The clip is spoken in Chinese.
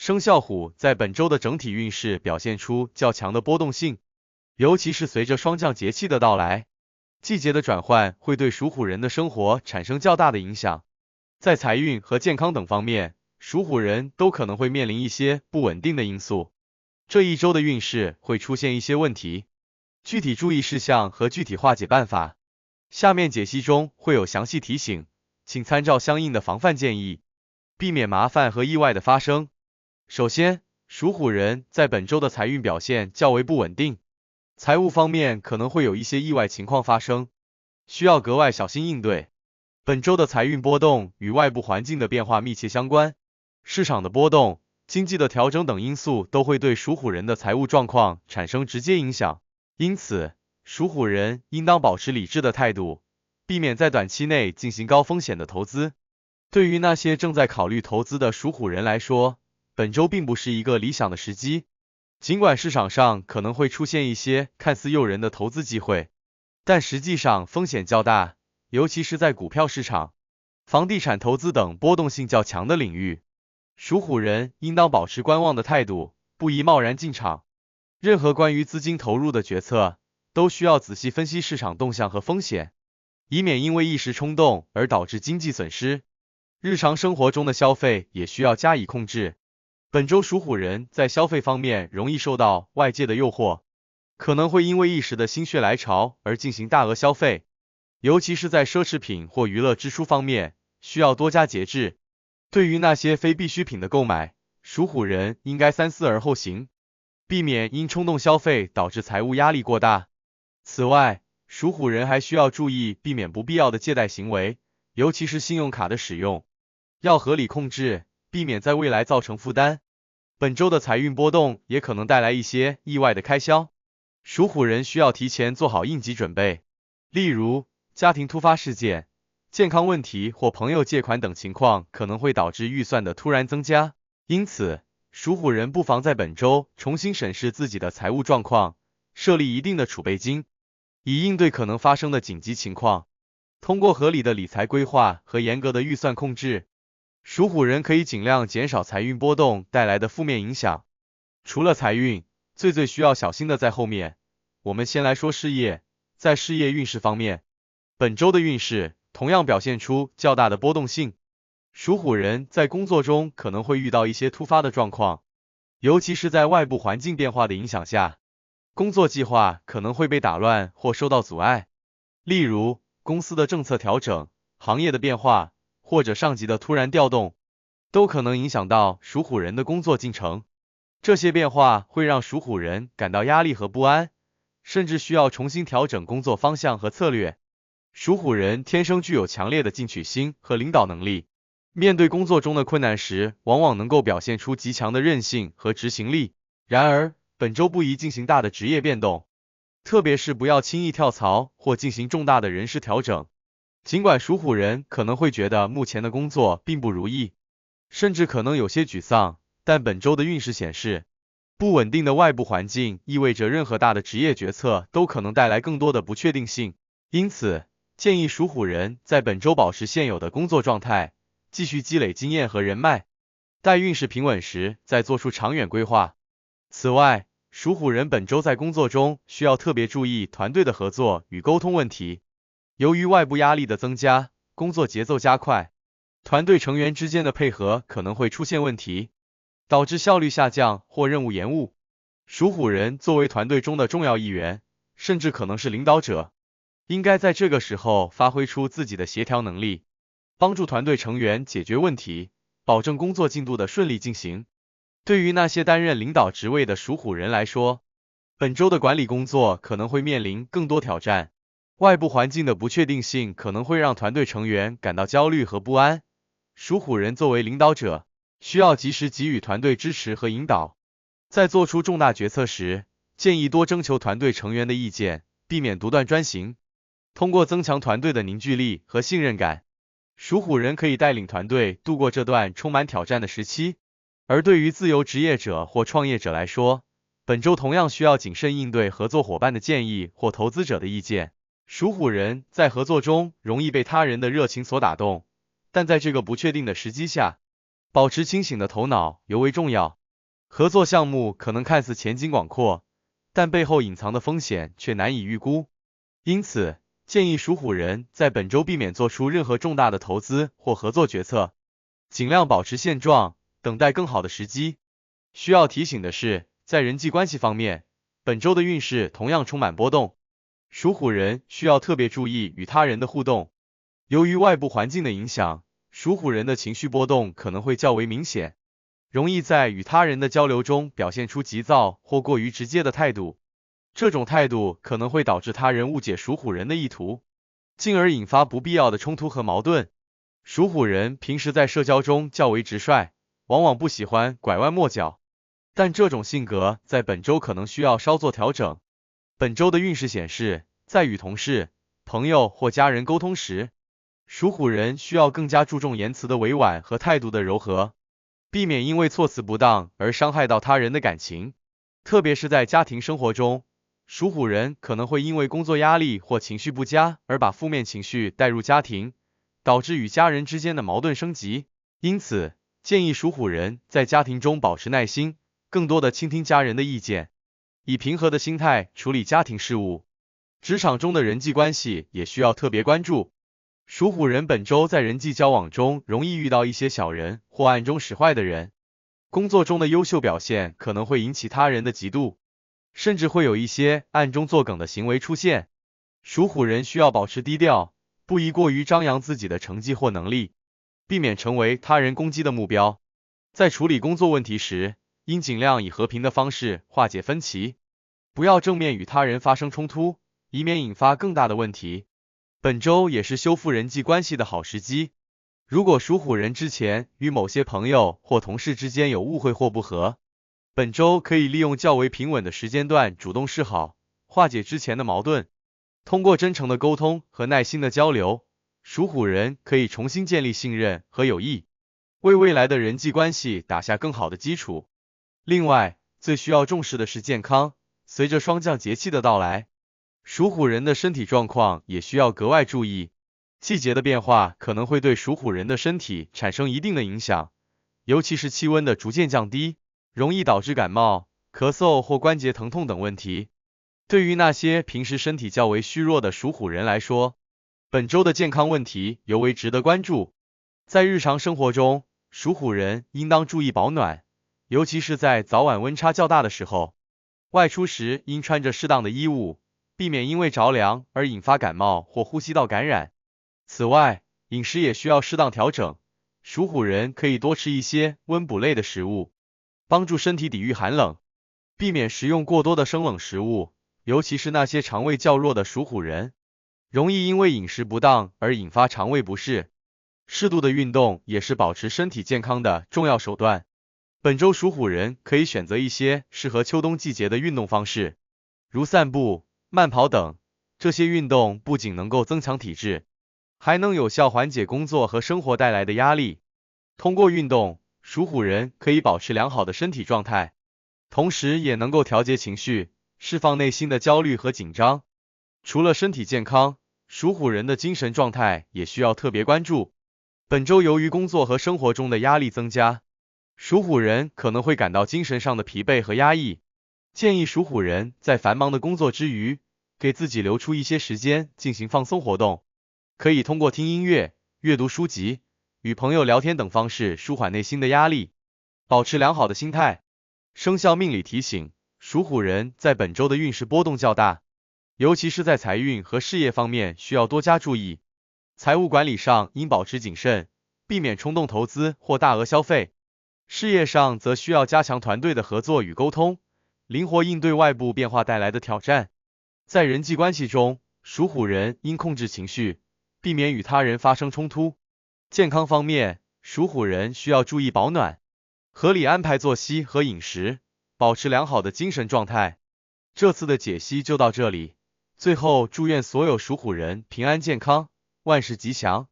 生肖虎在本周的整体运势表现出较强的波动性，尤其是随着霜降节气的到来，季节的转换会对属虎人的生活产生较大的影响。在财运和健康等方面，属虎人都可能会面临一些不稳定的因素，这一周的运势会出现一些问题，具体注意事项和具体化解办法，下面解析中会有详细提醒，请参照相应的防范建议，避免麻烦和意外的发生。首先，属虎人在本周的财运表现较为不稳定，财务方面可能会有一些意外情况发生，需要格外小心应对。本周的财运波动与外部环境的变化密切相关，市场的波动、经济的调整等因素都会对属虎人的财务状况产生直接影响，因此，属虎人应当保持理智的态度，避免在短期内进行高风险的投资。对于那些正在考虑投资的属虎人来说，本周并不是一个理想的时机，尽管市场上可能会出现一些看似诱人的投资机会，但实际上风险较大，尤其是在股票市场、房地产投资等波动性较强的领域，属虎人应当保持观望的态度，不宜贸然进场。任何关于资金投入的决策，都需要仔细分析市场动向和风险，以免因为一时冲动而导致经济损失。日常生活中的消费也需要加以控制。本周属虎人在消费方面容易受到外界的诱惑，可能会因为一时的心血来潮而进行大额消费，尤其是在奢侈品或娱乐支出方面，需要多加节制。对于那些非必需品的购买，属虎人应该三思而后行，避免因冲动消费导致财务压力过大。此外，属虎人还需要注意避免不必要的借贷行为，尤其是信用卡的使用，要合理控制，避免在未来造成负担。本周的财运波动也可能带来一些意外的开销，属虎人需要提前做好应急准备，例如家庭突发事件、健康问题或朋友借款等情况可能会导致预算的突然增加，因此，属虎人不妨在本周重新审视自己的财务状况，设立一定的储备金，以应对可能发生的紧急情况。通过合理的理财规划和严格的预算控制，属虎人可以尽量减少财运波动带来的负面影响。除了财运，最需要小心的在后面。我们先来说事业，在事业运势方面，本周的运势同样表现出较大的波动性。属虎人在工作中可能会遇到一些突发的状况，尤其是在外部环境变化的影响下，工作计划可能会被打乱或受到阻碍。例如，公司的政策调整、行业的变化，或者上级的突然调动，都可能影响到属虎人的工作进程。这些变化会让属虎人感到压力和不安，甚至需要重新调整工作方向和策略。属虎人天生具有强烈的进取心和领导能力，面对工作中的困难时，往往能够表现出极强的韧性和执行力。然而，本周不宜进行大的职业变动，特别是不要轻易跳槽或进行重大的人事调整。尽管属虎人可能会觉得目前的工作并不如意，甚至可能有些沮丧，但本周的运势显示，不稳定的外部环境意味着任何大的职业决策都可能带来更多的不确定性。因此，建议属虎人在本周保持现有的工作状态，继续积累经验和人脉，待运势平稳时再做出长远规划。此外，属虎人本周在工作中需要特别注意团队的合作与沟通问题。由于外部压力的增加，工作节奏加快，团队成员之间的配合可能会出现问题，导致效率下降或任务延误。属虎人作为团队中的重要一员，甚至可能是领导者，应该在这个时候发挥出自己的协调能力，帮助团队成员解决问题，保证工作进度的顺利进行。对于那些担任领导职位的属虎人来说，本周的管理工作可能会面临更多挑战。外部环境的不确定性可能会让团队成员感到焦虑和不安。属虎人作为领导者，需要及时给予团队支持和引导。在做出重大决策时，建议多征求团队成员的意见，避免独断专行。通过增强团队的凝聚力和信任感，属虎人可以带领团队度过这段充满挑战的时期。而对于自由职业者或创业者来说，本周同样需要谨慎应对合作伙伴的建议或投资者的意见。属虎人在合作中容易被他人的热情所打动，但在这个不确定的时机下，保持清醒的头脑尤为重要。合作项目可能看似前景广阔，但背后隐藏的风险却难以预估。因此，建议属虎人在本周避免做出任何重大的投资或合作决策，尽量保持现状，等待更好的时机。需要提醒的是，在人际关系方面，本周的运势同样充满波动，属虎人需要特别注意与他人的互动。由于外部环境的影响，属虎人的情绪波动可能会较为明显，容易在与他人的交流中表现出急躁或过于直接的态度。这种态度可能会导致他人误解属虎人的意图，进而引发不必要的冲突和矛盾。属虎人平时在社交中较为直率，往往不喜欢拐弯抹角，但这种性格在本周可能需要稍作调整。本周的运势显示，在与同事、朋友或家人沟通时，属虎人需要更加注重言辞的委婉和态度的柔和，避免因为措辞不当而伤害到他人的感情。特别是在家庭生活中，属虎人可能会因为工作压力或情绪不佳而把负面情绪带入家庭，导致与家人之间的矛盾升级。因此，建议属虎人在家庭中保持耐心，更多的倾听家人的意见，以平和的心态处理家庭事务。职场中的人际关系也需要特别关注。属虎人本周在人际交往中容易遇到一些小人或暗中使坏的人，工作中的优秀表现可能会引起他人的嫉妒，甚至会有一些暗中作梗的行为出现。属虎人需要保持低调，不宜过于张扬自己的成绩或能力，避免成为他人攻击的目标。在处理工作问题时，应尽量以和平的方式化解分歧，不要正面与他人发生冲突，以免引发更大的问题。本周也是修复人际关系的好时机。如果属虎人之前与某些朋友或同事之间有误会或不和，本周可以利用较为平稳的时间段主动示好，化解之前的矛盾。通过真诚的沟通和耐心的交流，属虎人可以重新建立信任和友谊，为未来的人际关系打下更好的基础。另外，最需要重视的是健康。随着霜降节气的到来，属虎人的身体状况也需要格外注意。季节的变化可能会对属虎人的身体产生一定的影响，尤其是气温的逐渐降低，容易导致感冒、咳嗽或关节疼痛等问题。对于那些平时身体较为虚弱的属虎人来说，本周的健康问题尤为值得关注。在日常生活中，属虎人应当注意保暖，尤其是在早晚温差较大的时候，外出时应穿着适当的衣物，避免因为着凉而引发感冒或呼吸道感染。此外，饮食也需要适当调整，属虎人可以多吃一些温补类的食物，帮助身体抵御寒冷，避免食用过多的生冷食物，尤其是那些肠胃较弱的属虎人，容易因为饮食不当而引发肠胃不适。适度的运动也是保持身体健康的重要手段。本周属虎人可以选择一些适合秋冬季节的运动方式，如散步、慢跑等。这些运动不仅能够增强体质，还能有效缓解工作和生活带来的压力。通过运动，属虎人可以保持良好的身体状态，同时也能够调节情绪，释放内心的焦虑和紧张。除了身体健康，属虎人的精神状态也需要特别关注。本周由于工作和生活中的压力增加，属虎人可能会感到精神上的疲惫和压抑。建议属虎人在繁忙的工作之余，给自己留出一些时间进行放松活动，可以通过听音乐、阅读书籍、与朋友聊天等方式舒缓内心的压力，保持良好的心态。生肖命理提醒，属虎人在本周的运势波动较大，尤其是在财运和事业方面需要多加注意。财务管理上应保持谨慎，避免冲动投资或大额消费。事业上则需要加强团队的合作与沟通，灵活应对外部变化带来的挑战。在人际关系中，属虎人应控制情绪，避免与他人发生冲突。健康方面，属虎人需要注意保暖，合理安排作息和饮食，保持良好的精神状态。这次的解析就到这里，最后祝愿所有属虎人平安健康，万事吉祥。